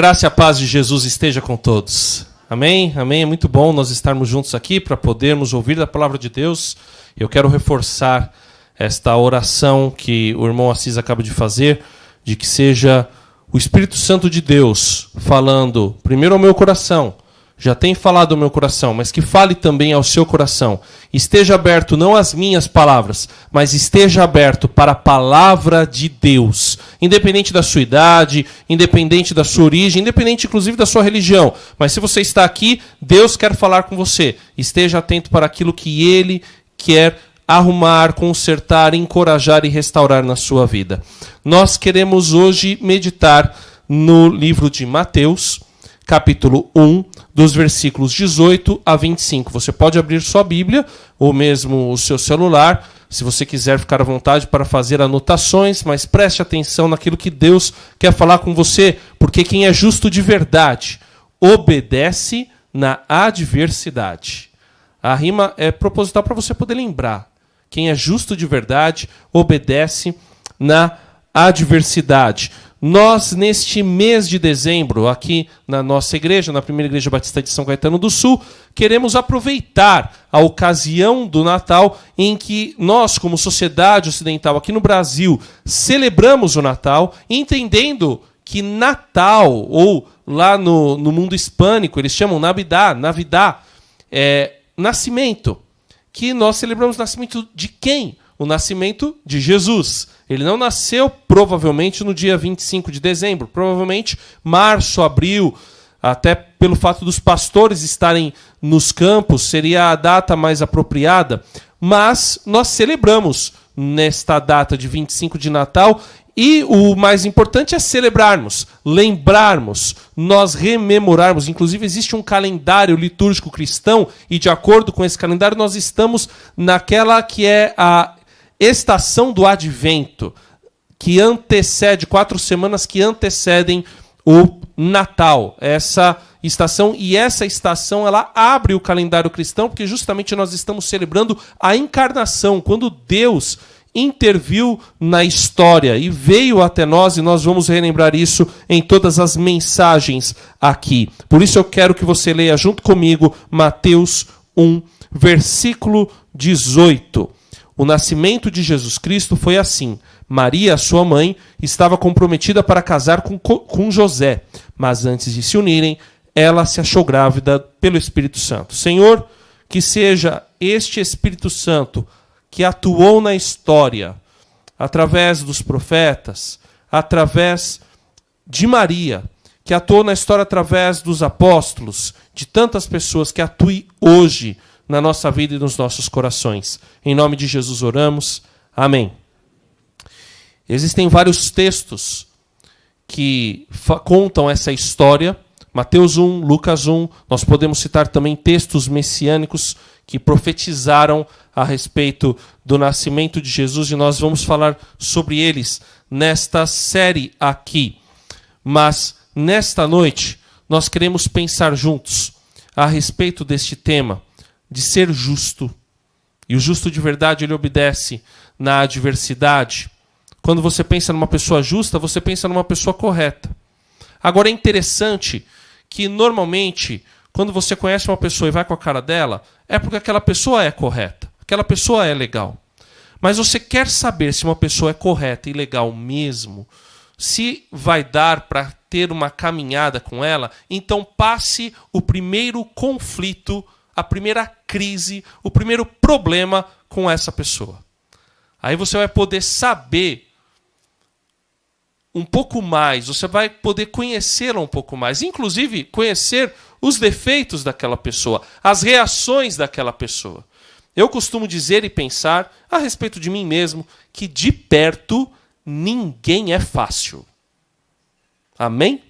Graça e a paz de Jesus esteja com todos. Amém? Amém. É muito bom nós estarmos juntos aqui para podermos ouvir da palavra de Deus. Eu quero reforçar esta oração que o irmão Assis acaba de fazer, de que seja o Espírito Santo de Deus falando primeiro ao meu coração. Já tem falado ao meu coração, mas que fale também ao seu coração. Esteja aberto não às minhas palavras, mas esteja aberto para a palavra de Deus. Independente da sua idade, independente da sua origem, independente inclusive da sua religião. Mas se você está aqui, Deus quer falar com você. Esteja atento para aquilo que Ele quer arrumar, consertar, encorajar e restaurar na sua vida. Nós queremos hoje meditar no livro de Mateus, capítulo 1, dos versículos 18 a 25. Você pode abrir sua Bíblia, ou mesmo o seu celular, se você quiser ficar à vontade para fazer anotações, mas preste atenção naquilo que Deus quer falar com você, porque quem é justo de verdade obedece na adversidade. A rima é proposital para você poder lembrar. Quem é justo de verdade obedece na adversidade. Nós, neste mês de dezembro, aqui na nossa igreja, na Primeira Igreja Batista de São Caetano do Sul, queremos aproveitar a ocasião do Natal em que nós, como sociedade ocidental aqui no Brasil, celebramos o Natal, entendendo que Natal, ou lá no mundo hispânico, eles chamam Navidad, é nascimento. Que nós celebramos o nascimento de quem? O nascimento de Jesus. Ele não nasceu provavelmente no dia 25 de dezembro, provavelmente março, abril, até pelo fato dos pastores estarem nos campos, seria a data mais apropriada, mas nós celebramos nesta data de 25 de Natal e o mais importante é celebrarmos, lembrarmos, nós rememorarmos. Inclusive existe um calendário litúrgico cristão e de acordo com esse calendário nós estamos naquela que é a estação do Advento, que antecede, 4 semanas que antecedem o Natal. Essa estação ela abre o calendário cristão, porque justamente nós estamos celebrando a encarnação, quando Deus interviu na história e veio até nós, e nós vamos relembrar isso em todas as mensagens aqui. Por isso eu quero que você leia junto comigo Mateus 1, versículo 18. O nascimento de Jesus Cristo foi assim. Maria, sua mãe, estava comprometida para casar com José, mas antes de se unirem, ela se achou grávida pelo Espírito Santo. Senhor, que seja este Espírito Santo que atuou na história, através dos profetas, através de Maria, que atuou na história através dos apóstolos, de tantas pessoas, que atue hoje na nossa vida e nos nossos corações. Em nome de Jesus oramos. Amém. Existem vários textos que contam essa história. Mateus 1, Lucas 1. Nós podemos citar também textos messiânicos que profetizaram a respeito do nascimento de Jesus, e nós vamos falar sobre eles nesta série aqui. Mas, nesta noite, nós queremos pensar juntos a respeito deste tema, de ser justo. E o justo de verdade, ele obedece na adversidade. Quando você pensa numa pessoa justa, você pensa numa pessoa correta. Agora é interessante que normalmente, quando você conhece uma pessoa e vai com a cara dela, é porque aquela pessoa é correta, aquela pessoa é legal. Mas você quer saber se uma pessoa é correta e legal mesmo, se vai dar para ter uma caminhada com ela, então passe o primeiro conflito, a primeira crise, o primeiro problema com essa pessoa. Aí você vai poder saber um pouco mais, você vai poder conhecê-la um pouco mais, inclusive conhecer os defeitos daquela pessoa, as reações daquela pessoa. Eu costumo dizer e pensar a respeito de mim mesmo que de perto ninguém é fácil. Amém?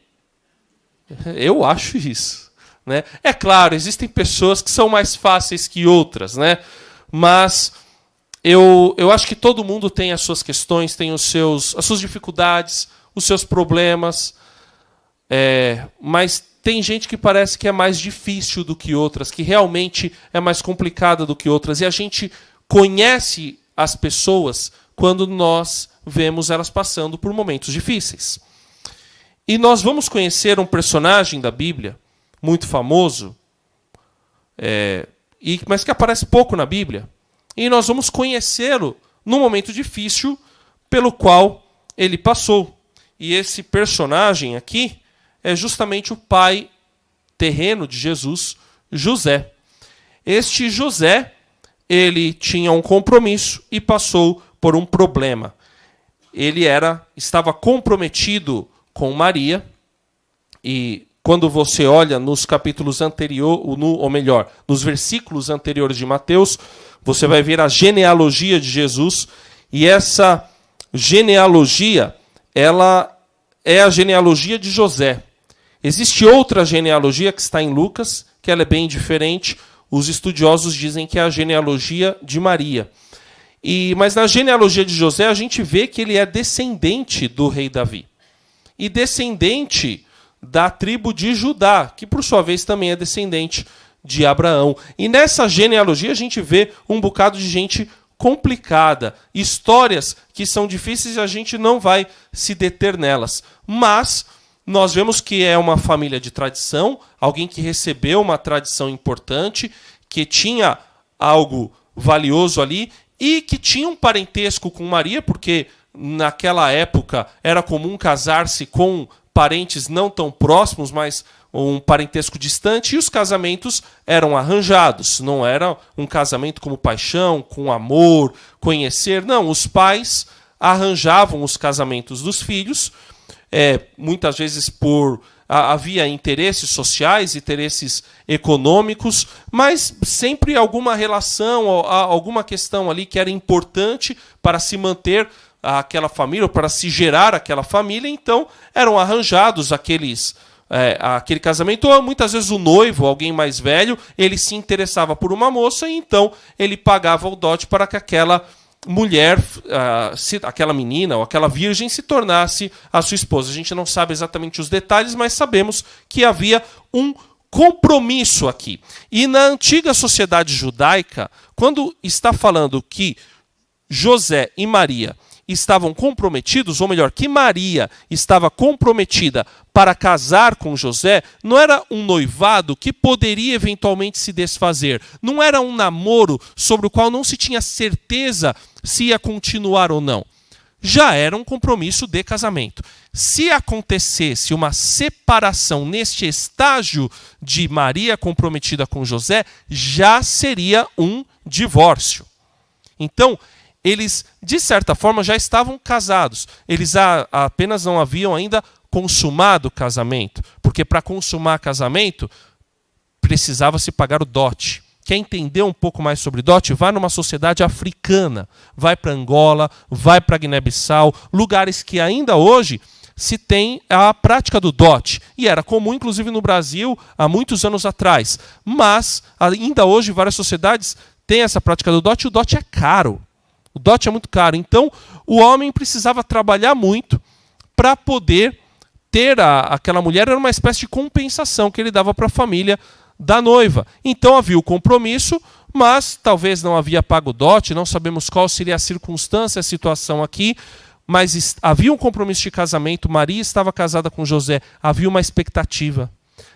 Eu acho isso. Né? É claro, existem pessoas que são mais fáceis que outras, né? Mas eu acho que todo mundo tem as suas questões, tem as suas dificuldades, os seus problemas, mas tem gente que parece que é mais difícil do que outras, que realmente é mais complicada do que outras, e a gente conhece as pessoas quando nós vemos elas passando por momentos difíceis. E nós vamos conhecer um personagem da Bíblia, muito famoso, mas que aparece pouco na Bíblia. E nós vamos conhecê-lo num momento difícil pelo qual ele passou. E esse personagem aqui é justamente o pai terreno de Jesus, José. Este José, ele tinha um compromisso e passou por um problema. Ele estava comprometido com Maria, e quando você olha nos capítulos anteriores, nos versículos anteriores de Mateus, você vai ver a genealogia de Jesus, e essa genealogia, ela é a genealogia de José. Existe outra genealogia que está em Lucas, que ela é bem diferente. Os estudiosos dizem que é a genealogia de Maria. Mas na genealogia de José, a gente vê que ele é descendente do rei Davi. E descendente da tribo de Judá, que por sua vez também é descendente de Abraão. E nessa genealogia a gente vê um bocado de gente complicada, histórias que são difíceis e a gente não vai se deter nelas. Mas nós vemos que é uma família de tradição, alguém que recebeu uma tradição importante, que tinha algo valioso ali e que tinha um parentesco com Maria, porque naquela época era comum casar-se com parentes não tão próximos, mas um parentesco distante, e os casamentos eram arranjados. Não era um casamento como paixão, com amor, conhecer. Não, os pais arranjavam os casamentos dos filhos, muitas vezes havia interesses sociais, interesses econômicos, mas sempre alguma relação, alguma questão ali que era importante para se manter aquela família, ou para se gerar aquela família. Então eram arranjados aquele casamento, ou muitas vezes o noivo, alguém mais velho, ele se interessava por uma moça, e então ele pagava o dote para que aquela mulher, aquela menina ou aquela virgem se tornasse a sua esposa. A gente não sabe exatamente os detalhes, mas sabemos que havia um compromisso aqui. E na antiga sociedade judaica, quando está falando que José e Maria estavam comprometidos, ou melhor, que Maria estava comprometida para casar com José, não era um noivado que poderia eventualmente se desfazer. Não era um namoro sobre o qual não se tinha certeza se ia continuar ou não. Já era um compromisso de casamento. Se acontecesse uma separação neste estágio de Maria comprometida com José, já seria um divórcio. Então, eles, de certa forma, já estavam casados. Eles apenas não haviam ainda consumado o casamento. Porque para consumar casamento, precisava-se pagar o dote. Quer entender um pouco mais sobre dote? Vai numa sociedade africana. Vai para Angola, vai para Guiné-Bissau, lugares que ainda hoje se tem a prática do dote. E era comum, inclusive, no Brasil, há muitos anos atrás. Mas, ainda hoje, várias sociedades têm essa prática do dote, e o dote é caro. O dote é muito caro. Então, o homem precisava trabalhar muito para poder ter aquela mulher. Era uma espécie de compensação que ele dava para a família da noiva. Então, havia o compromisso, mas talvez não havia pago o dote. Não sabemos qual seria a circunstância, a situação aqui. Mas havia um compromisso de casamento. Maria estava casada com José. Havia uma expectativa.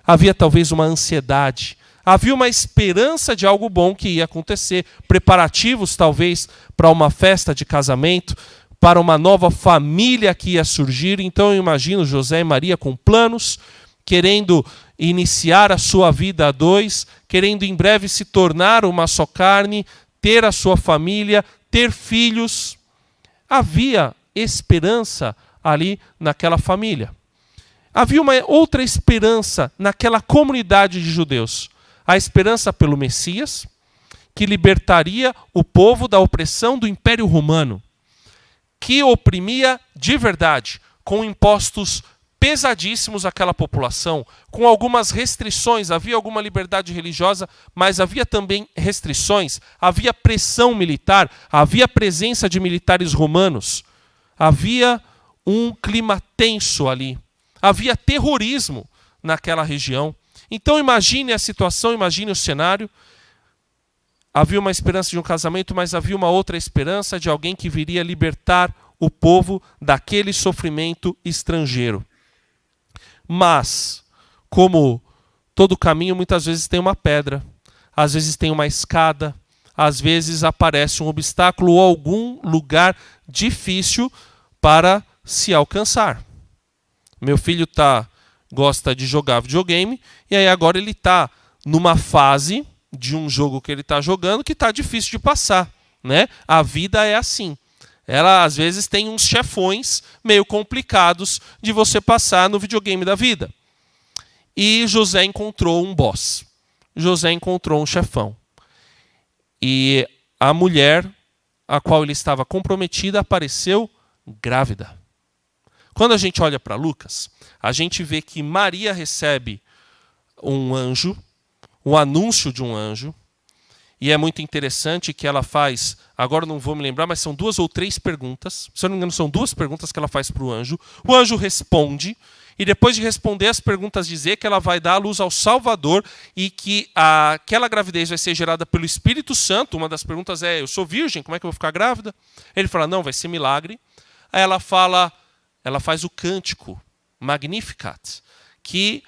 Havia talvez uma ansiedade. Havia uma esperança de algo bom que ia acontecer, preparativos talvez para uma festa de casamento, para uma nova família que ia surgir. Então eu imagino José e Maria com planos, querendo iniciar a sua vida a dois, querendo em breve se tornar uma só carne, ter a sua família, ter filhos. Havia esperança ali naquela família. Havia uma outra esperança naquela comunidade de judeus. A esperança pelo Messias, que libertaria o povo da opressão do Império Romano, que oprimia de verdade, com impostos pesadíssimos àquela população, com algumas restrições. Havia alguma liberdade religiosa, mas havia também restrições, havia pressão militar, havia presença de militares romanos, havia um clima tenso ali, havia terrorismo naquela região. Então imagine a situação, imagine o cenário. Havia uma esperança de um casamento, mas havia uma outra esperança de alguém que viria libertar o povo daquele sofrimento estrangeiro. Mas, como todo caminho, muitas vezes tem uma pedra, às vezes tem uma escada, às vezes aparece um obstáculo ou algum lugar difícil para se alcançar. Meu filho gosta de jogar videogame e aí agora ele está numa fase de um jogo que ele está jogando que está difícil de passar, né? A vida é assim. Ela às vezes tem uns chefões meio complicados de você passar no videogame da vida. E José encontrou um boss. José encontrou um chefão. E a mulher a qual ele estava comprometida apareceu grávida. Quando a gente olha para Lucas, a gente vê que Maria recebe um anjo, o anúncio de um anjo, e é muito interessante que ela faz, agora não vou me lembrar, mas são 2 ou 3 perguntas, se eu não me engano são 2 perguntas que ela faz para o anjo responde, e depois de responder as perguntas dizer que ela vai dar à luz ao Salvador e que aquela gravidez vai ser gerada pelo Espírito Santo. Uma das perguntas é, eu sou virgem, como é que eu vou ficar grávida? Ele fala, não, vai ser milagre. Aí ela faz o cântico Magnificat, que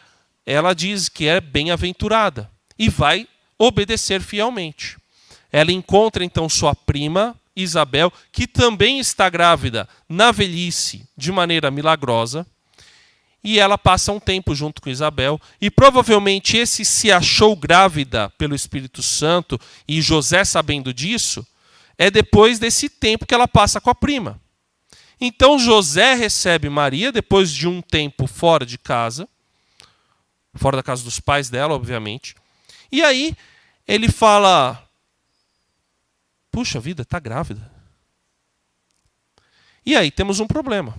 ela diz que é bem-aventurada e vai obedecer fielmente. Ela encontra então sua prima, Isabel, que também está grávida na velhice de maneira milagrosa, e ela passa um tempo junto com Isabel, e provavelmente esse se achou grávida pelo Espírito Santo, e José sabendo disso, é depois desse tempo que ela passa com a prima. Então José recebe Maria depois de um tempo fora de casa, fora da casa dos pais dela, obviamente. E aí ele fala, puxa vida, está grávida. E aí temos um problema.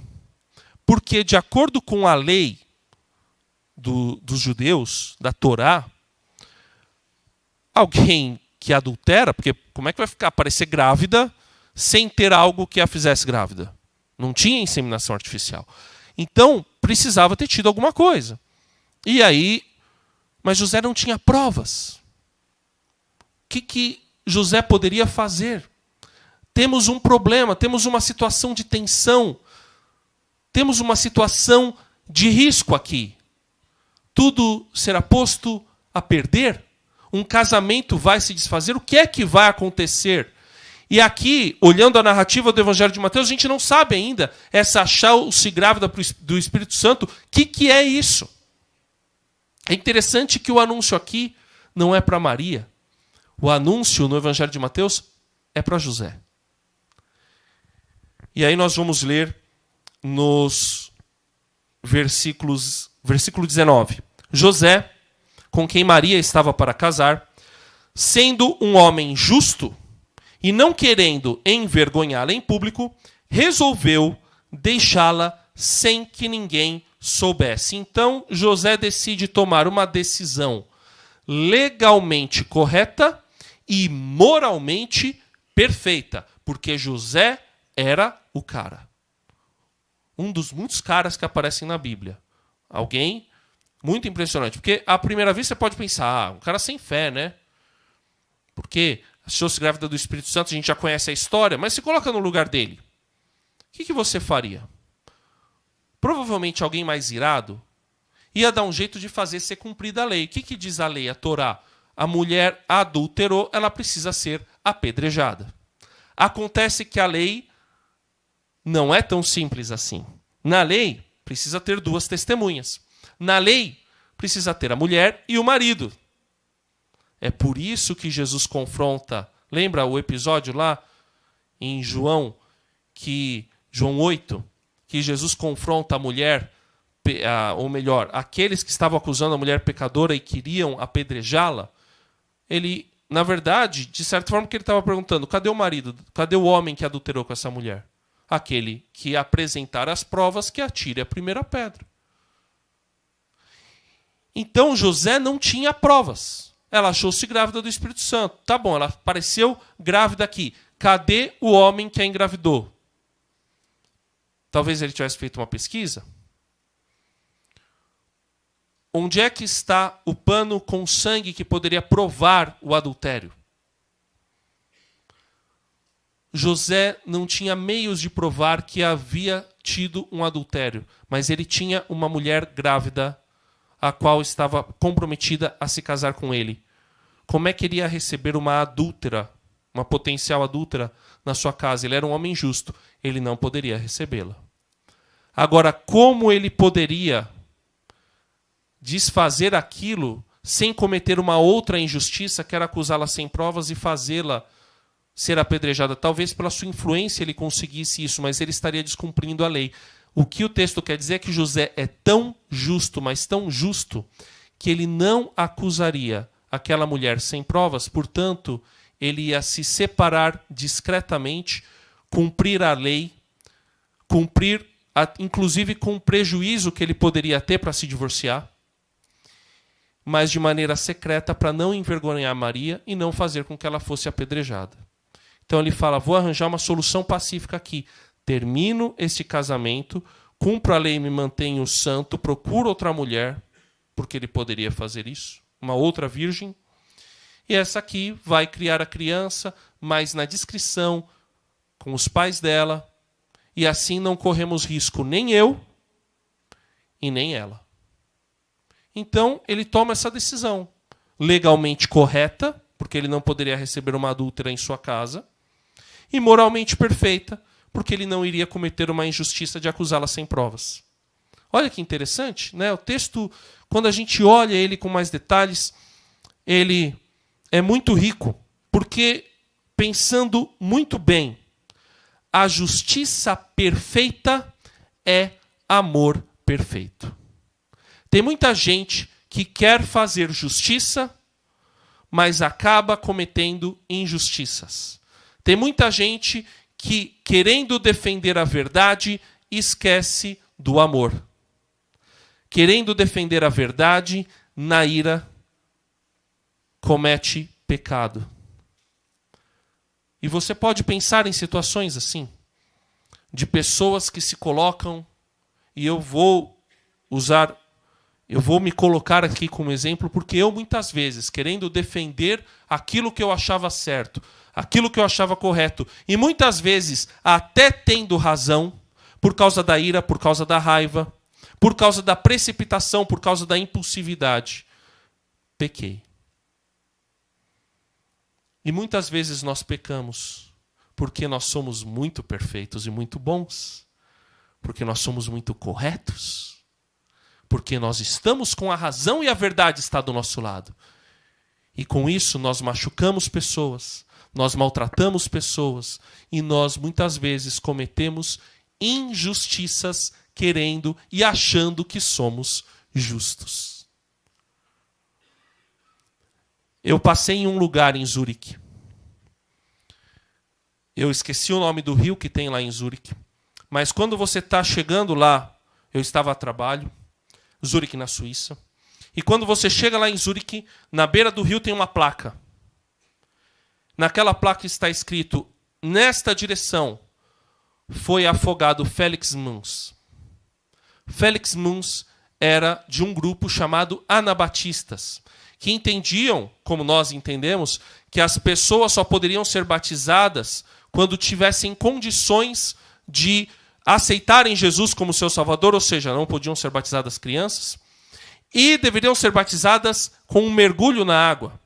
Porque de acordo com a lei dos judeus, da Torá, alguém que adultera, porque como é que vai parecer grávida sem ter algo que a fizesse grávida? Não tinha inseminação artificial. Então, precisava ter tido alguma coisa. E aí, mas José não tinha provas. O que José poderia fazer? Temos um problema, temos uma situação de tensão, temos uma situação de risco aqui. Tudo será posto a perder? Um casamento vai se desfazer? O que é que vai acontecer? E aqui, olhando a narrativa do Evangelho de Mateus, a gente não sabe ainda essa achar-se grávida do Espírito Santo. O que é isso? É interessante que o anúncio aqui não é para Maria. O anúncio no Evangelho de Mateus é para José. E aí nós vamos ler nos versículo 19. José, com quem Maria estava para casar, sendo um homem justo e não querendo envergonhá-la em público, resolveu deixá-la sem que ninguém soubesse. Então, José decide tomar uma decisão legalmente correta e moralmente perfeita, porque José era o cara. Um dos muitos caras que aparecem na Bíblia. Alguém muito impressionante. Porque, à primeira vista, você pode pensar, um cara sem fé, né? Porque achou-se grávida do Espírito Santo, a gente já conhece a história, mas se coloca no lugar dele. O que você faria? Provavelmente alguém mais irado ia dar um jeito de fazer ser cumprida a lei. O que diz a lei, a Torá? A mulher adulterou, ela precisa ser apedrejada. Acontece que a lei não é tão simples assim. Na lei, precisa ter 2 testemunhas. Na lei, precisa ter a mulher e o marido. É por isso que Jesus confronta, lembra o episódio lá em João 8, que Jesus confronta a mulher, ou melhor, aqueles que estavam acusando a mulher pecadora e queriam apedrejá-la. Ele, na verdade, de certa forma que ele estava perguntando, cadê o marido? Cadê o homem que adulterou com essa mulher? Aquele que apresentar as provas, que atire a primeira pedra. Então José não tinha provas. Ela achou-se grávida do Espírito Santo. Tá bom, ela apareceu grávida aqui. Cadê o homem que a engravidou? Talvez ele tivesse feito uma pesquisa. Onde é que está o pano com sangue que poderia provar o adultério? José não tinha meios de provar que havia tido um adultério, mas ele tinha uma mulher grávida, a qual estava comprometida a se casar com ele. Como é que ele ia receber uma adúltera, uma potencial adúltera, na sua casa? Ele era um homem justo, ele não poderia recebê-la. Agora, como ele poderia desfazer aquilo sem cometer uma outra injustiça, que era acusá-la sem provas e fazê-la ser apedrejada? Talvez pela sua influência ele conseguisse isso, mas ele estaria descumprindo a lei. O que o texto quer dizer é que José é tão justo, mas tão justo, que ele não acusaria aquela mulher sem provas, portanto, ele ia se separar discretamente, cumprir a lei, inclusive com o prejuízo que ele poderia ter para se divorciar, mas de maneira secreta, para não envergonhar Maria e não fazer com que ela fosse apedrejada. Então ele fala, vou arranjar uma solução pacífica aqui. Termino este casamento, cumpro a lei e me mantenho santo, procuro outra mulher, porque ele poderia fazer isso, uma outra virgem, e essa aqui vai criar a criança, mas na discrição, com os pais dela, e assim não corremos risco nem eu e nem ela. Então ele toma essa decisão, legalmente correta, porque ele não poderia receber uma adúltera em sua casa, e moralmente perfeita, porque ele não iria cometer uma injustiça de acusá-la sem provas. Olha que interessante, né? O texto, quando a gente olha ele com mais detalhes, ele é muito rico, porque, pensando muito bem, a justiça perfeita é amor perfeito. Tem muita gente que quer fazer justiça, mas acaba cometendo injustiças. Tem muita gente que, querendo defender a verdade, esquece do amor. Querendo defender a verdade, na ira, comete pecado. E você pode pensar em situações assim, de pessoas que se colocam, e eu vou me colocar aqui como exemplo, porque eu muitas vezes, querendo defender aquilo que eu achava certo, aquilo que eu achava correto, e muitas vezes até tendo razão, por causa da ira, por causa da raiva, por causa da precipitação, por causa da impulsividade, pequei. E muitas vezes nós pecamos porque nós somos muito perfeitos e muito bons, porque nós somos muito corretos, porque nós estamos com a razão e a verdade está do nosso lado. E com isso nós machucamos pessoas, nós maltratamos pessoas e nós muitas vezes cometemos injustiças querendo e achando que somos justos. Eu passei em um lugar em Zurique. Eu esqueci o nome do rio que tem lá em Zurique. Mas quando você está chegando lá, eu estava a trabalho, Zurique na Suíça. E quando você chega lá em Zurique, na beira do rio tem uma placa. Naquela placa está escrito, nesta direção foi afogado Félix Mons. Félix Mons era de um grupo chamado Anabatistas, que entendiam, como nós entendemos, que as pessoas só poderiam ser batizadas quando tivessem condições de aceitarem Jesus como seu Salvador, ou seja, não podiam ser batizadas crianças, e deveriam ser batizadas com um mergulho na água.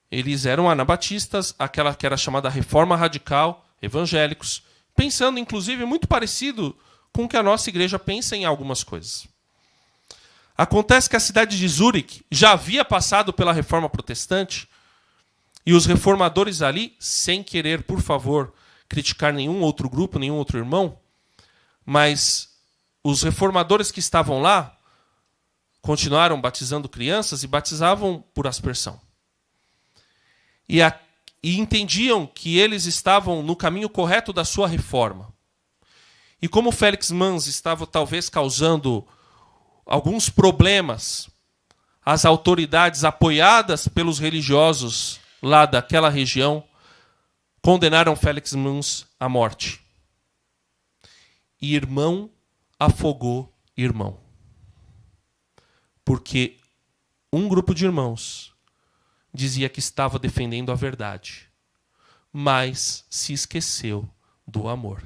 Eles eram anabatistas, aquela que era chamada Reforma Radical, evangélicos, pensando, inclusive, muito parecido com o que a nossa igreja pensa em algumas coisas. Acontece que a cidade de Zurique já havia passado pela Reforma Protestante e os reformadores ali, sem querer, por favor, criticar nenhum outro grupo, nenhum outro irmão, mas os reformadores que estavam lá continuaram batizando crianças e batizavam por aspersão. E entendiam que eles estavam no caminho correto da sua reforma. E como Félix Mons estava talvez causando alguns problemas às autoridades apoiadas pelos religiosos lá daquela região, condenaram Félix Mons à morte. E irmão afogou irmão. Porque um grupo de irmãos dizia que estava defendendo a verdade, mas se esqueceu do amor.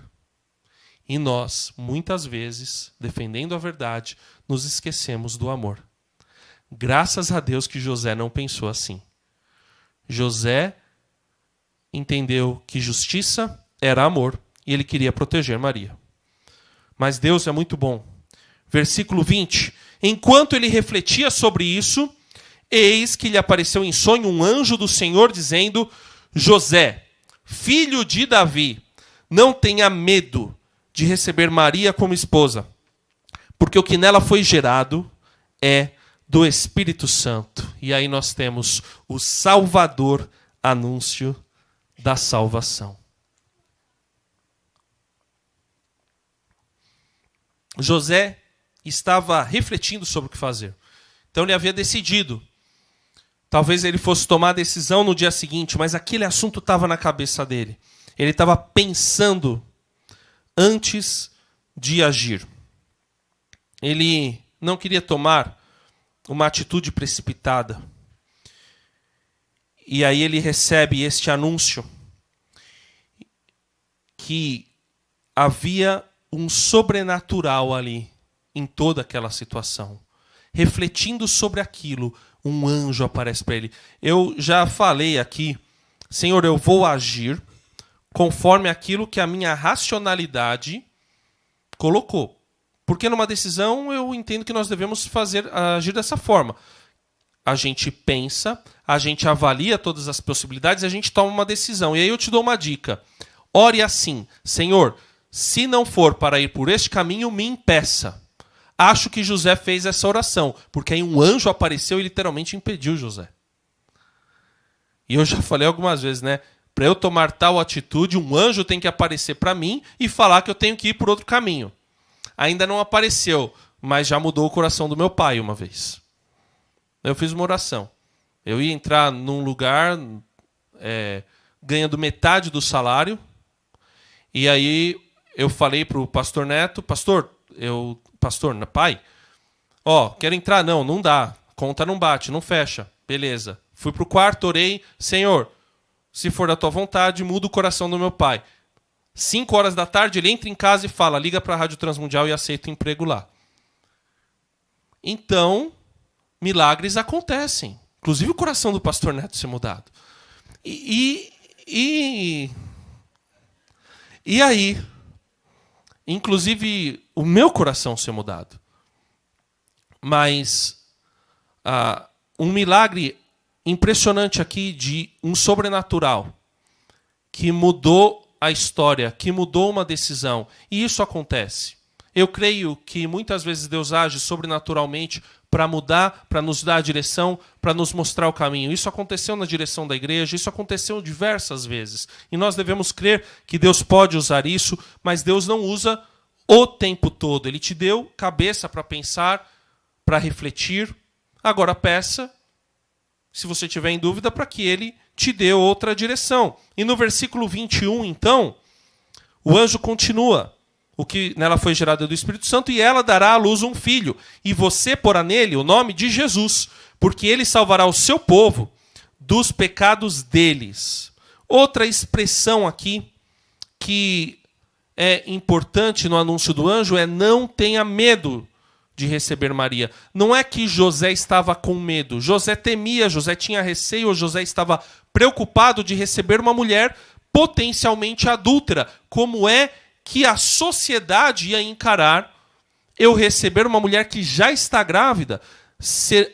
E nós, muitas vezes, defendendo a verdade, nos esquecemos do amor. Graças a Deus que José não pensou assim. José entendeu que justiça era amor e ele queria proteger Maria. Mas Deus é muito bom. Versículo 20. Enquanto ele refletia sobre isso, eis que lhe apareceu em sonho um anjo do Senhor dizendo: José, filho de Davi, não tenha medo de receber Maria como esposa, porque o que nela foi gerado é do Espírito Santo. E aí nós temos o Salvador, anúncio da salvação. José estava refletindo sobre o que fazer. Então ele havia decidido. Talvez ele fosse tomar a decisão no dia seguinte, mas aquele assunto estava na cabeça dele. Ele estava pensando antes de agir. Ele não queria tomar uma atitude precipitada. E aí ele recebe este anúncio que havia um sobrenatural ali em toda aquela situação. Refletindo sobre aquilo, um anjo aparece para ele. Eu já falei aqui, Senhor, eu vou agir conforme aquilo que a minha racionalidade colocou. Porque numa decisão eu entendo que nós devemos agir dessa forma. A gente pensa, a gente avalia todas as possibilidades e a gente toma uma decisão. E aí eu te dou uma dica. Ore assim: Senhor, se não for para ir por este caminho, me impeça. Acho que José fez essa oração, porque aí um anjo apareceu e literalmente impediu José. E eu já falei algumas vezes, né? Para eu tomar tal atitude, um anjo tem que aparecer para mim e falar que eu tenho que ir por outro caminho. Ainda não apareceu, mas já mudou o coração do meu pai uma vez. Eu fiz uma oração. Eu ia entrar num lugar ganhando metade do salário. E aí eu falei para o pastor Neto: pastor, pai, quero entrar. Não dá. Conta não bate, não fecha. Beleza. Fui para o quarto, orei: Senhor, se for da tua vontade, muda o coração do meu pai. 5 horas da tarde, ele entra em casa e fala: liga para a Rádio Transmundial e aceita o emprego lá. Então, milagres acontecem. Inclusive o coração do pastor Neto ser mudado. E aí, inclusive, o meu coração ser mudado. Mas um milagre impressionante aqui de um sobrenatural que mudou a história, que mudou uma decisão. E isso acontece. Eu creio que muitas vezes Deus age sobrenaturalmente para mudar, para nos dar a direção, para nos mostrar o caminho. Isso aconteceu na direção da igreja, isso aconteceu diversas vezes. E nós devemos crer que Deus pode usar isso, mas Deus não usa o tempo todo. Ele te deu cabeça para pensar, para refletir. Agora peça, se você tiver em dúvida, para que Ele te dê outra direção. E no versículo 21, então, o anjo continua: o que nela foi gerado é do Espírito Santo, e ela dará à luz um filho, e você porá nele o nome de Jesus, porque ele salvará o seu povo dos pecados deles. Outra expressão aqui que é importante no anúncio do anjo é: não tenha medo de receber Maria. Não é que José estava com medo. José temia, José tinha receio, José estava preocupado de receber uma mulher potencialmente adúltera. Como é que a sociedade ia encarar eu receber uma mulher que já está grávida?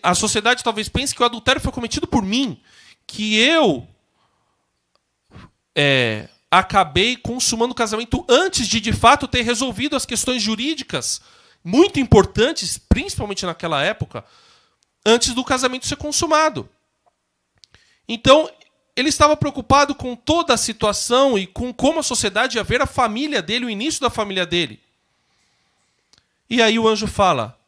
A sociedade talvez pense que o adultério foi cometido por mim, que eu acabei consumando o casamento antes de fato ter resolvido as questões jurídicas muito importantes, principalmente naquela época, antes do casamento ser consumado. Então, ele estava preocupado com toda a situação e com como a sociedade ia ver a família dele, o início da família dele. E aí o anjo fala: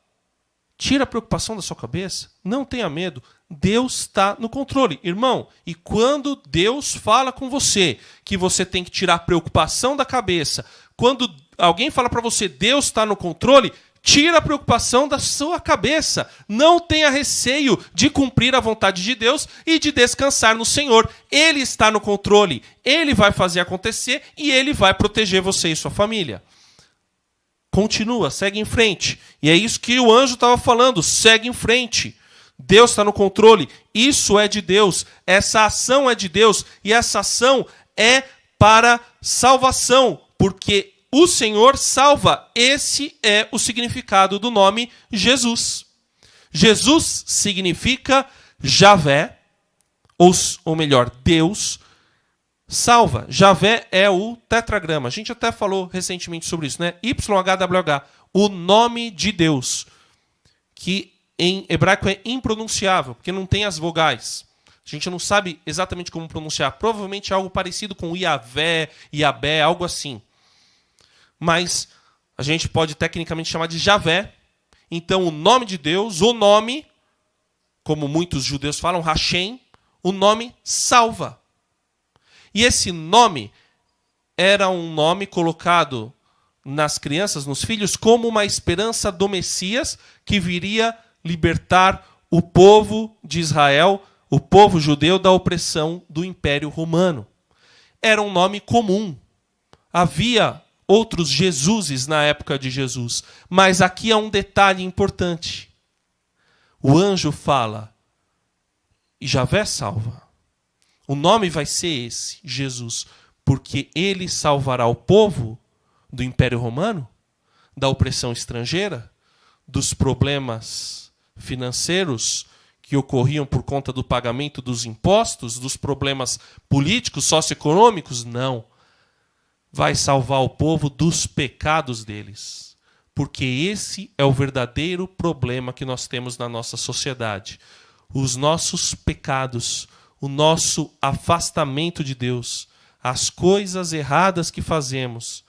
tira a preocupação da sua cabeça, não tenha medo, Deus está no controle. Irmão, e quando Deus fala com você que você tem que tirar a preocupação da cabeça, quando alguém fala para você Deus está no controle, Tira a preocupação da sua cabeça. Não tenha receio de cumprir a vontade de Deus e de descansar no Senhor. Ele está no controle. Ele vai fazer acontecer e Ele vai proteger você e sua família. Continua, segue em frente. E é isso que o anjo estava falando. Segue em frente. Deus está no controle. Isso é de Deus. Essa ação é de Deus. E essa ação é para salvação. Porque o Senhor salva. Esse é o significado do nome Jesus. Jesus significa Javé, ou melhor, Deus salva. Javé é o tetragrama. A gente até falou recentemente sobre isso, né? YHWH, o nome de Deus, que em hebraico é impronunciável, porque não tem as vogais. A gente não sabe exatamente como pronunciar. Provavelmente é algo parecido com Iavé, Iabé, algo assim. Mas a gente pode tecnicamente chamar de Javé. Então o nome de Deus, o nome, como muitos judeus falam, Hashem, o nome salva. E esse nome era um nome colocado nas crianças, nos filhos, como uma esperança do Messias que viria libertar o povo de Israel, o povo judeu, da opressão do Império Romano. Era um nome comum. Havia outros Jesuses na época de Jesus. Mas aqui há um detalhe importante. O anjo fala, e Javé salva. O nome vai ser esse, Jesus, porque ele salvará o povo do Império Romano, da opressão estrangeira, dos problemas financeiros que ocorriam por conta do pagamento dos impostos, dos problemas políticos, socioeconômicos. Não. Vai salvar o povo dos pecados deles. Porque esse é o verdadeiro problema que nós temos na nossa sociedade. Os nossos pecados, o nosso afastamento de Deus, as coisas erradas que fazemos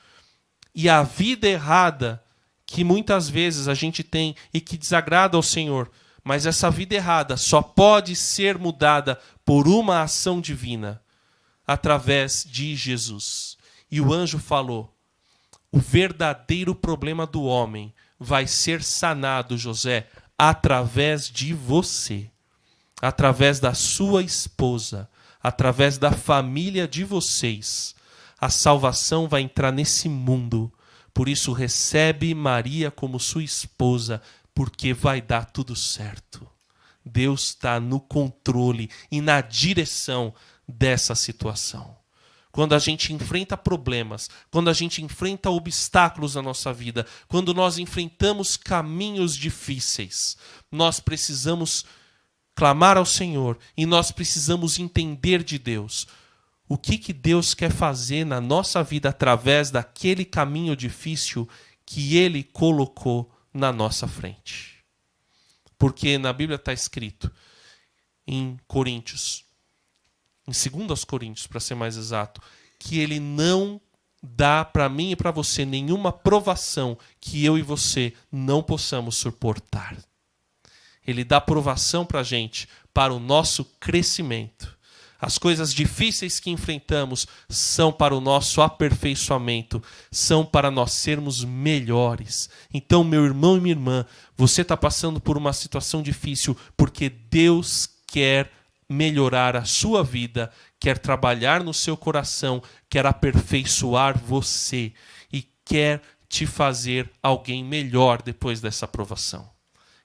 e a vida errada que muitas vezes a gente tem e que desagrada ao Senhor. Mas essa vida errada só pode ser mudada por uma ação divina, através de Jesus. E o anjo falou, o verdadeiro problema do homem vai ser sanado, José, através de você, através da sua esposa, através da família de vocês. A salvação vai entrar nesse mundo. Por isso, recebe Maria como sua esposa, porque vai dar tudo certo. Deus está no controle e na direção dessa situação. Quando a gente enfrenta problemas, quando a gente enfrenta obstáculos na nossa vida, quando nós enfrentamos caminhos difíceis, nós precisamos clamar ao Senhor e nós precisamos entender de Deus o que Deus quer fazer na nossa vida através daquele caminho difícil que Ele colocou na nossa frente. Porque na Bíblia está escrito em Coríntios, em 2 Coríntios, para ser mais exato, que Ele não dá para mim e para você nenhuma provação que eu e você não possamos suportar. Ele dá provação para a gente, para o nosso crescimento. As coisas difíceis que enfrentamos são para o nosso aperfeiçoamento, são para nós sermos melhores. Então, meu irmão e minha irmã, você está passando por uma situação difícil porque Deus quer melhorar a sua vida, quer trabalhar no seu coração, quer aperfeiçoar você e quer te fazer alguém melhor depois dessa provação.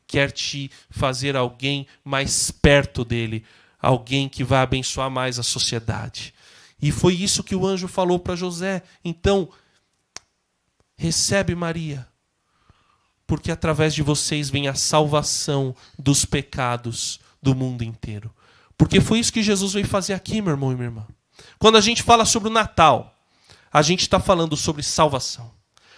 Quer te fazer alguém mais perto dele, alguém que vai abençoar mais a sociedade. E foi isso que o anjo falou para José. Então, recebe Maria, porque através de vocês vem a salvação dos pecados do mundo inteiro. Porque foi isso que Jesus veio fazer aqui, meu irmão e minha irmã. Quando a gente fala sobre o Natal, a gente está falando sobre salvação.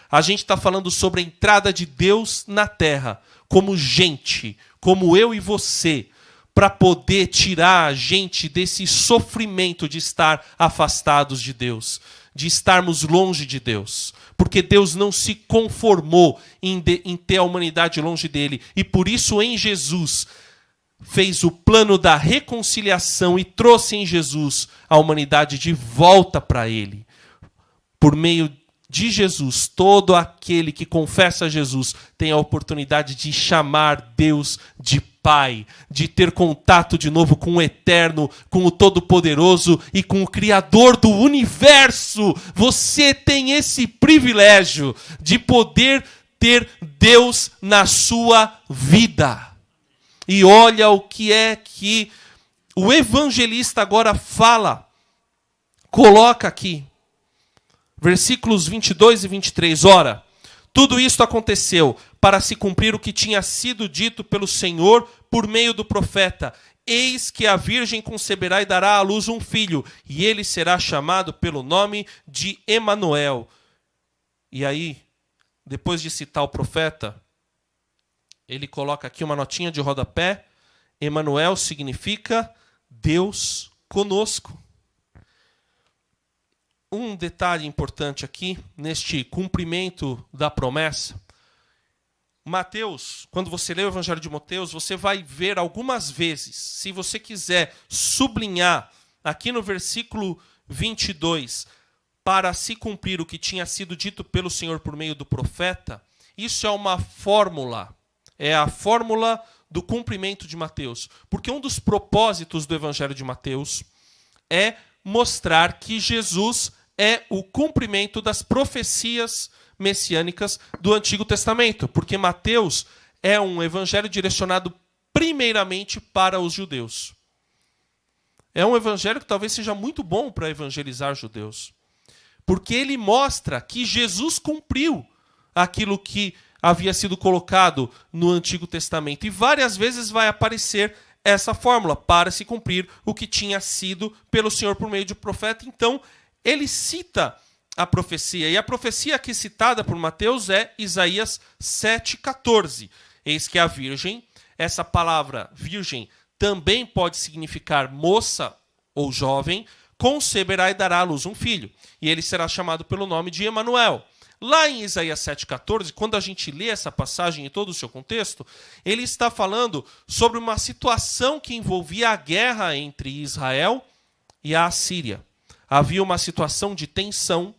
A gente está falando sobre a entrada de Deus na terra, como gente, como eu e você, para poder tirar a gente desse sofrimento de estar afastados de Deus, de estarmos longe de Deus. Porque Deus não se conformou em ter a humanidade longe dele. E por isso em Jesus fez o plano da reconciliação e trouxe em Jesus a humanidade de volta para ele. Por meio de Jesus, todo aquele que confessa Jesus tem a oportunidade de chamar Deus de Pai, de ter contato de novo com o Eterno, com o Todo-Poderoso e com o Criador do Universo. Você tem esse privilégio de poder ter Deus na sua vida. E olha o que é que o evangelista agora fala, coloca aqui. Versículos 22 e 23. Ora, tudo isto aconteceu para se cumprir o que tinha sido dito pelo Senhor por meio do profeta. Eis que a virgem conceberá e dará à luz um filho, e ele será chamado pelo nome de Emanuel. E aí, depois de citar o profeta, ele coloca aqui uma notinha de rodapé. Emanuel significa Deus conosco. Um detalhe importante aqui, neste cumprimento da promessa. Mateus, quando você lê o Evangelho de Mateus, você vai ver algumas vezes, se você quiser sublinhar, aqui no versículo 22, para se cumprir o que tinha sido dito pelo Senhor por meio do profeta, isso é uma fórmula, é a fórmula do cumprimento de Mateus. Porque um dos propósitos do Evangelho de Mateus é mostrar que Jesus é o cumprimento das profecias messiânicas do Antigo Testamento. Porque Mateus é um evangelho direcionado primeiramente para os judeus. É um evangelho que talvez seja muito bom para evangelizar judeus. Porque ele mostra que Jesus cumpriu aquilo que havia sido colocado no Antigo Testamento. E várias vezes vai aparecer essa fórmula para se cumprir o que tinha sido pelo Senhor por meio de profeta. Então, ele cita a profecia. E a profecia aqui citada por Mateus é Isaías 7,14. Eis que a virgem, essa palavra virgem também pode significar moça ou jovem, conceberá e dará à luz um filho. E ele será chamado pelo nome de Emanuel. Lá em Isaías 7,14, quando a gente lê essa passagem em todo o seu contexto, ele está falando sobre uma situação que envolvia a guerra entre Israel e a Assíria. Havia uma situação de tensão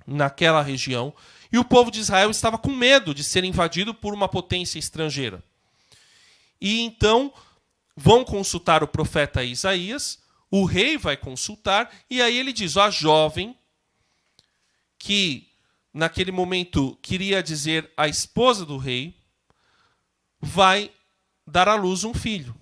naquela região e o povo de Israel estava com medo de ser invadido por uma potência estrangeira. E então vão consultar o profeta Isaías, o rei vai consultar e aí ele diz, a jovem que naquele momento queria dizer a esposa do rei, vai dar à luz um filho.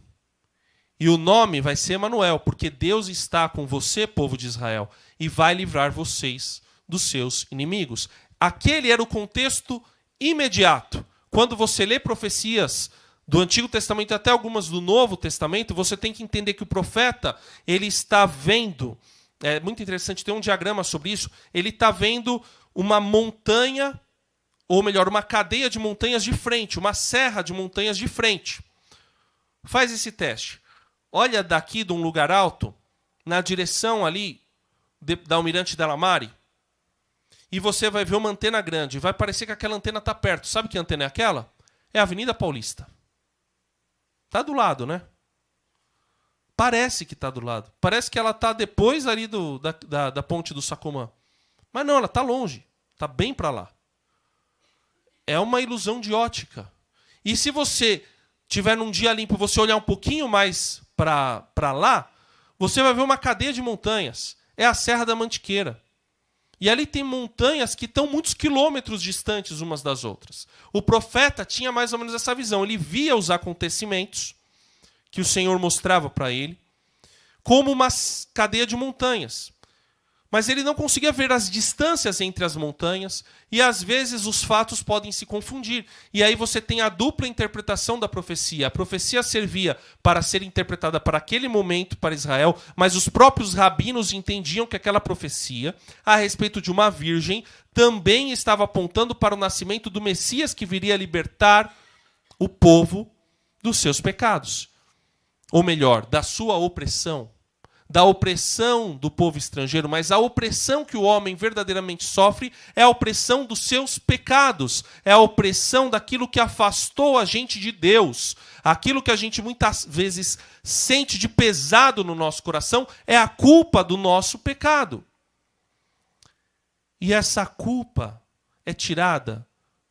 E o nome vai ser Emanuel, porque Deus está com você, povo de Israel, e vai livrar vocês dos seus inimigos. Aquele era o contexto imediato. Quando você lê profecias do Antigo Testamento e até algumas do Novo Testamento, você tem que entender que o profeta, ele está vendo, é muito interessante, tem um diagrama sobre isso, ele está vendo uma montanha, ou melhor, uma cadeia de montanhas de frente, uma serra de montanhas de frente. Faz esse teste. Olha daqui de um lugar alto, na direção ali da Almirante Delamare, e você vai ver uma antena grande. Vai parecer que aquela antena está perto. Sabe que antena é aquela? É a Avenida Paulista. Está do lado, né? Parece que está do lado. Parece que ela está depois ali da ponte do Sacomã. Mas não, ela está longe. Está bem para lá. É uma ilusão de ótica. E se você tiver num dia limpo, você olhar um pouquinho mais para lá, você vai ver uma cadeia de montanhas. É a Serra da Mantiqueira. E ali tem montanhas que estão muitos quilômetros distantes umas das outras. O profeta tinha mais ou menos essa visão. Ele via os acontecimentos que o Senhor mostrava para ele como uma cadeia de montanhas. Mas ele não conseguia ver as distâncias entre as montanhas e às vezes os fatos podem se confundir. E aí você tem a dupla interpretação da profecia. A profecia servia para ser interpretada para aquele momento para Israel, mas os próprios rabinos entendiam que aquela profecia a respeito de uma virgem também estava apontando para o nascimento do Messias que viria libertar o povo dos seus pecados. Ou melhor, da sua opressão. Da opressão do povo estrangeiro, mas a opressão que o homem verdadeiramente sofre é a opressão dos seus pecados, é a opressão daquilo que afastou a gente de Deus, aquilo que a gente muitas vezes sente de pesado no nosso coração é a culpa do nosso pecado. E essa culpa é tirada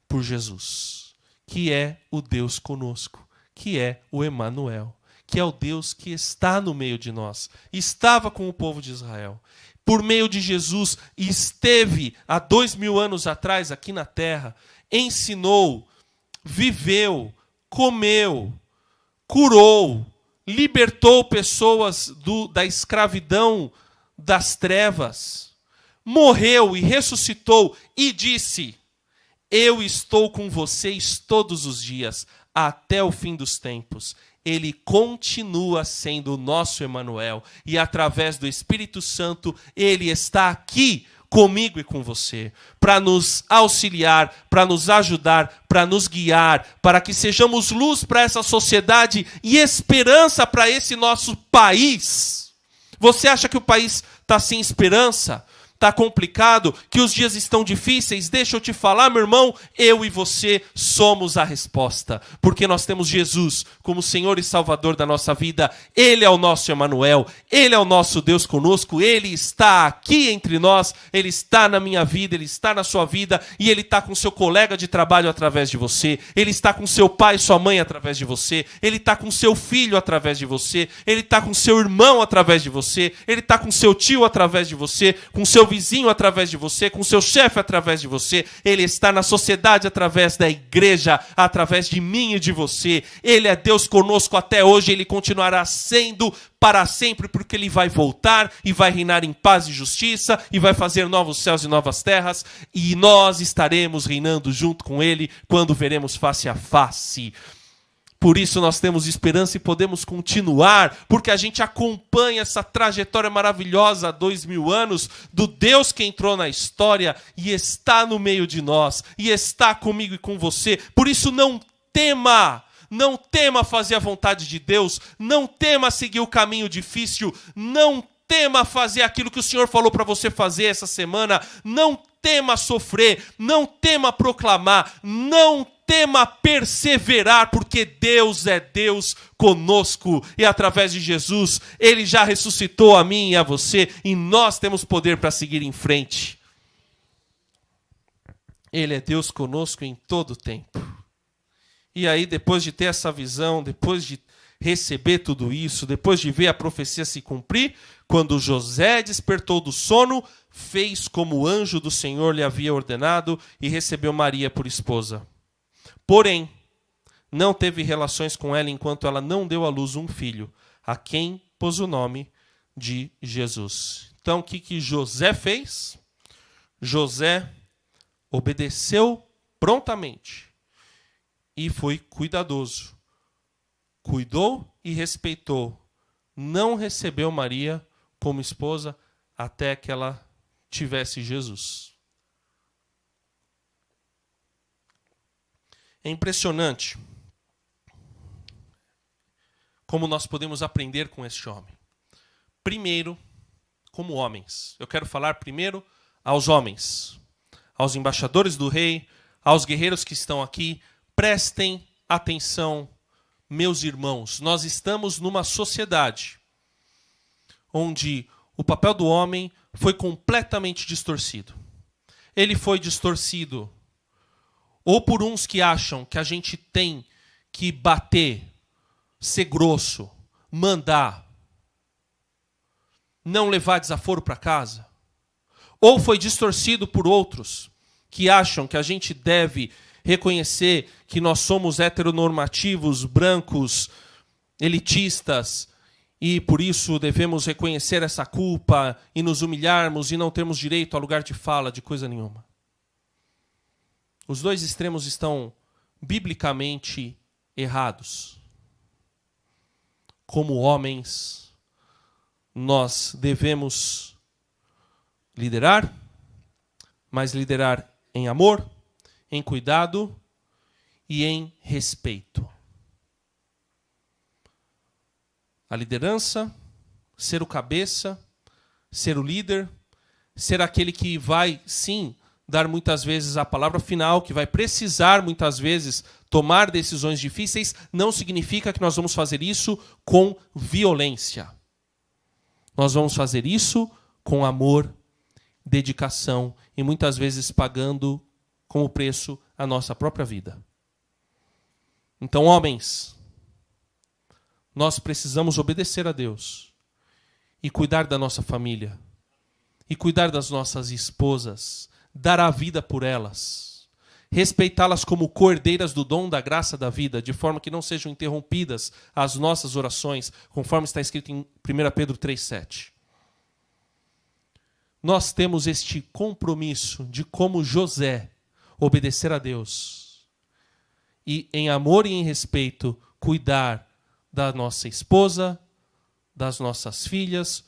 por Jesus, que é o Deus conosco, que é o Emanuel, que é o Deus que está no meio de nós, estava com o povo de Israel. Por meio de Jesus, esteve há 2000 anos atrás aqui na terra, ensinou, viveu, comeu, curou, libertou pessoas da escravidão das trevas, morreu e ressuscitou e disse: eu estou com vocês todos os dias, até o fim dos tempos. Ele continua sendo o nosso Emanuel, e através do Espírito Santo, ele está aqui comigo e com você, para nos auxiliar, para nos ajudar, para nos guiar, para que sejamos luz para essa sociedade e esperança para esse nosso país. Você acha que o país está sem esperança? Está complicado? Que os dias estão difíceis? Deixa eu te falar, meu irmão, eu e você somos a resposta, porque nós temos Jesus como Senhor e Salvador da nossa vida. Ele é o nosso Emanuel, Ele é o nosso Deus conosco, Ele está aqui entre nós, Ele está na minha vida, Ele está na sua vida, e Ele está com seu colega de trabalho através de você, Ele está com seu pai e sua mãe através de você, Ele está com seu filho através de você, Ele está com seu irmão através de você, Ele está com seu tio através de você, com seu vizinho através de você, com seu chefe através de você. Ele está na sociedade através da igreja, através de mim e de você. Ele é Deus conosco até hoje, Ele continuará sendo para sempre, porque Ele vai voltar e vai reinar em paz e justiça e vai fazer novos céus e novas terras, e nós estaremos reinando junto com Ele quando veremos face a face. Por isso nós temos esperança e podemos continuar, porque a gente acompanha essa trajetória maravilhosa há 2000 anos, do Deus que entrou na história e está no meio de nós, e está comigo e com você. Por isso não tema fazer a vontade de Deus, não tema seguir o caminho difícil, não tema fazer aquilo que o Senhor falou para você fazer essa semana, não tema sofrer, não tema proclamar, não tema perseverar, porque Deus é Deus conosco, e através de Jesus, Ele já ressuscitou a mim e a você, e nós temos poder para seguir em frente. Ele é Deus conosco em todo o tempo. E aí, depois de ter essa visão, depois de receber tudo isso, depois de ver a profecia se cumprir, quando José despertou do sono, fez como o anjo do Senhor lhe havia ordenado e recebeu Maria por esposa. Porém, não teve relações com ela enquanto ela não deu à luz um filho, a quem pôs o nome de Jesus. Então, o que José fez? José obedeceu prontamente e foi cuidadoso. Cuidou e respeitou. Não recebeu Maria como esposa até que ela tivesse Jesus. É impressionante como nós podemos aprender com este homem. Primeiro, como homens. Eu quero falar primeiro aos homens, aos embaixadores do rei, aos guerreiros que estão aqui. Prestem atenção, meus irmãos. Nós estamos numa sociedade onde o papel do homem foi completamente distorcido. Ele foi distorcido ou por uns que acham que a gente tem que bater, ser grosso, mandar, não levar desaforo para casa. Ou foi distorcido por outros que acham que a gente deve reconhecer que nós somos heteronormativos, brancos, elitistas, e por isso devemos reconhecer essa culpa e nos humilharmos e não termos direito a lugar de fala de coisa nenhuma. Os dois extremos estão biblicamente errados. Como homens, nós devemos liderar, mas liderar em amor, em cuidado e em respeito. A liderança, ser o cabeça, ser o líder, ser aquele que vai, sim, dar muitas vezes a palavra final, que vai precisar muitas vezes tomar decisões difíceis, não significa que nós vamos fazer isso com violência. Nós vamos fazer isso com amor, dedicação e muitas vezes pagando como preço a nossa própria vida. Então, homens, nós precisamos obedecer a Deus e cuidar da nossa família, e cuidar das nossas esposas, dar a vida por elas, respeitá-las como cordeiras do dom da graça da vida, de forma que não sejam interrompidas as nossas orações, conforme está escrito em 1 Pedro 3,7. Nós temos este compromisso de, como José, obedecer a Deus e, em amor e em respeito, cuidar da nossa esposa, das nossas filhas.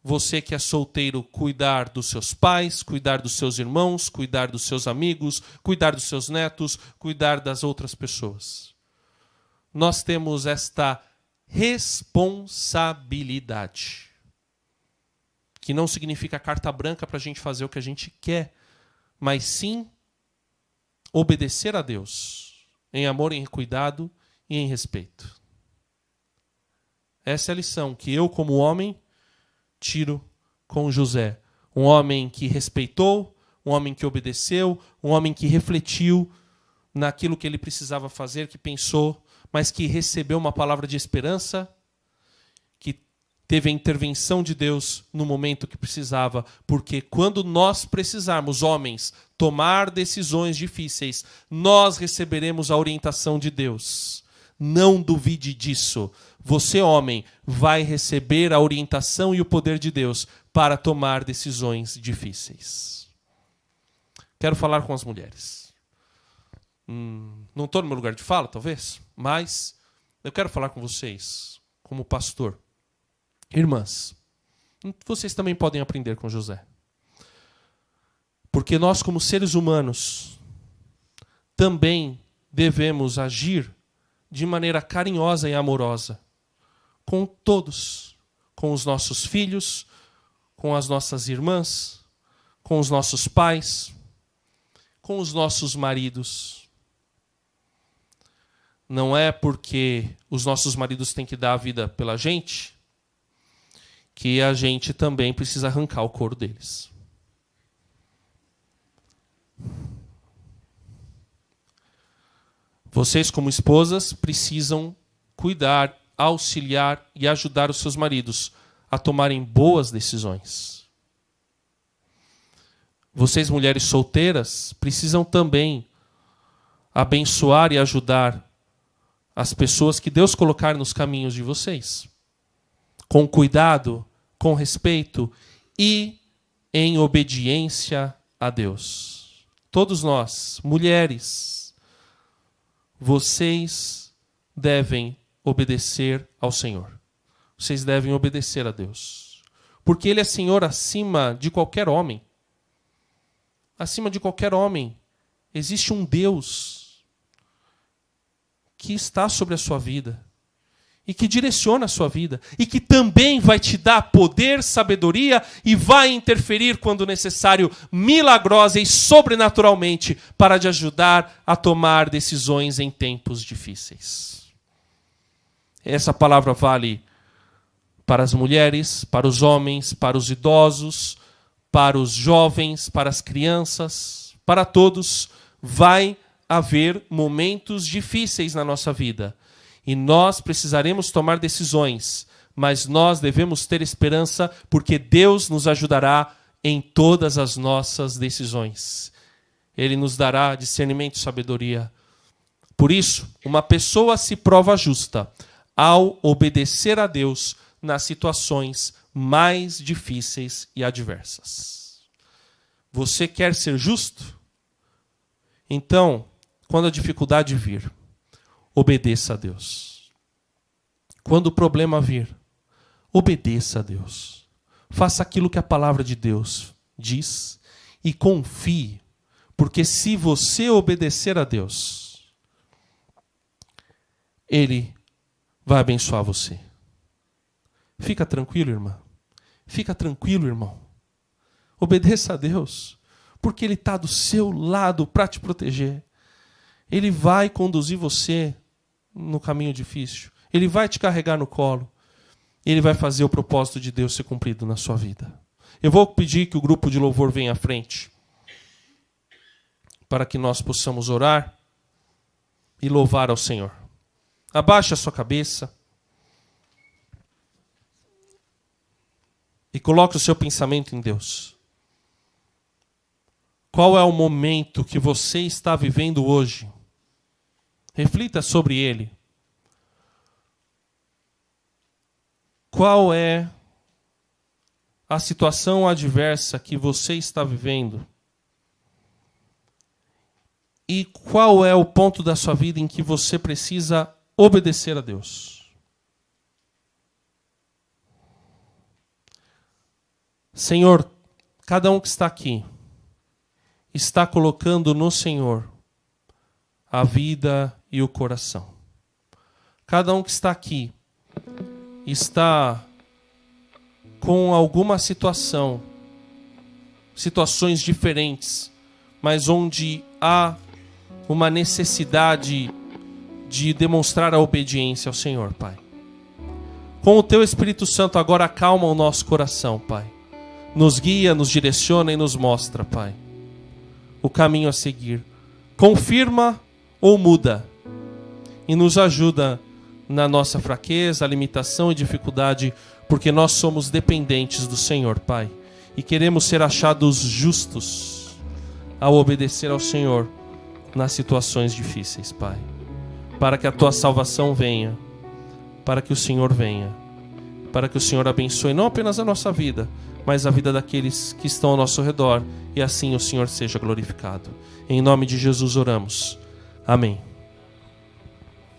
Você que é solteiro, cuidar dos seus pais, cuidar dos seus irmãos, cuidar dos seus amigos, cuidar dos seus netos, cuidar das outras pessoas. Nós temos esta responsabilidade, que não significa carta branca para a gente fazer o que a gente quer, mas sim obedecer a Deus em amor, em cuidado e em respeito. Essa é a lição que eu, como homem, tiro com José. Um homem que respeitou, um homem que obedeceu, um homem que refletiu naquilo que ele precisava fazer, que pensou, mas que recebeu uma palavra de esperança, que teve a intervenção de Deus no momento que precisava, porque quando nós precisarmos, homens, tomar decisões difíceis, nós receberemos a orientação de Deus. Não duvide disso. Você, homem, vai receber a orientação e o poder de Deus para tomar decisões difíceis. Quero falar com as mulheres. Não estou no meu lugar de fala, talvez, mas eu quero falar com vocês, como pastor. Irmãs, vocês também podem aprender com José. Porque nós, como seres humanos, também devemos agir de maneira carinhosa e amorosa com todos, com os nossos filhos, com as nossas irmãs, com os nossos pais, com os nossos maridos. Não é porque os nossos maridos têm que dar a vida pela gente que a gente também precisa arrancar o couro deles. Vocês, como esposas, precisam cuidar, auxiliar e ajudar os seus maridos a tomarem boas decisões. Vocês, mulheres solteiras, precisam também abençoar e ajudar as pessoas que Deus colocar nos caminhos de vocês, com cuidado, com respeito e em obediência a Deus. Todos nós, mulheres, vocês devem obedecer ao Senhor. Vocês devem obedecer a Deus. Porque Ele é Senhor acima de qualquer homem. Acima de qualquer homem existe um Deus que está sobre a sua vida e que direciona a sua vida e que também vai te dar poder, sabedoria e vai interferir quando necessário, milagrosa e sobrenaturalmente, para te ajudar a tomar decisões em tempos difíceis. Essa palavra vale para as mulheres, para os homens, para os idosos, para os jovens, para as crianças, para todos. Vai haver momentos difíceis na nossa vida. E nós precisaremos tomar decisões, mas nós devemos ter esperança, porque Deus nos ajudará em todas as nossas decisões. Ele nos dará discernimento e sabedoria. Por isso, uma pessoa se prova justa ao obedecer a Deus nas situações mais difíceis e adversas. Você quer ser justo? Então, quando a dificuldade vir, obedeça a Deus. Quando o problema vir, obedeça a Deus. Faça aquilo que a palavra de Deus diz e confie, porque se você obedecer a Deus, Ele vai abençoar você. Fica tranquilo, irmã. Fica tranquilo, irmão. Obedeça a Deus, porque Ele está do seu lado para te proteger. Ele vai conduzir você no caminho difícil. Ele vai te carregar no colo. Ele vai fazer o propósito de Deus ser cumprido na sua vida. Eu vou pedir que o grupo de louvor venha à frente, para que nós possamos orar e louvar ao Senhor. Abaixe a sua cabeça e coloque o seu pensamento em Deus. Qual é o momento que você está vivendo hoje? Reflita sobre ele. Qual é a situação adversa que você está vivendo? E qual é o ponto da sua vida em que você precisa obedecer a Deus? Senhor, cada um que está aqui está colocando no Senhor a vida e o coração. Cada um que está aqui está com alguma situações diferentes, mas onde há uma necessidade de demonstrar a obediência ao Senhor, Pai. Com o Teu Espírito Santo agora acalma o nosso coração, Pai. Nos guia, nos direciona e nos mostra, Pai, o caminho a seguir. Confirma ou muda e nos ajuda na nossa fraqueza, limitação e dificuldade, porque nós somos dependentes do Senhor, Pai, e queremos ser achados justos ao obedecer ao Senhor nas situações difíceis, Pai, para que a Tua salvação venha, para que o Senhor venha, para que o Senhor abençoe não apenas a nossa vida, mas a vida daqueles que estão ao nosso redor, e assim o Senhor seja glorificado. Em nome de Jesus oramos. Amém.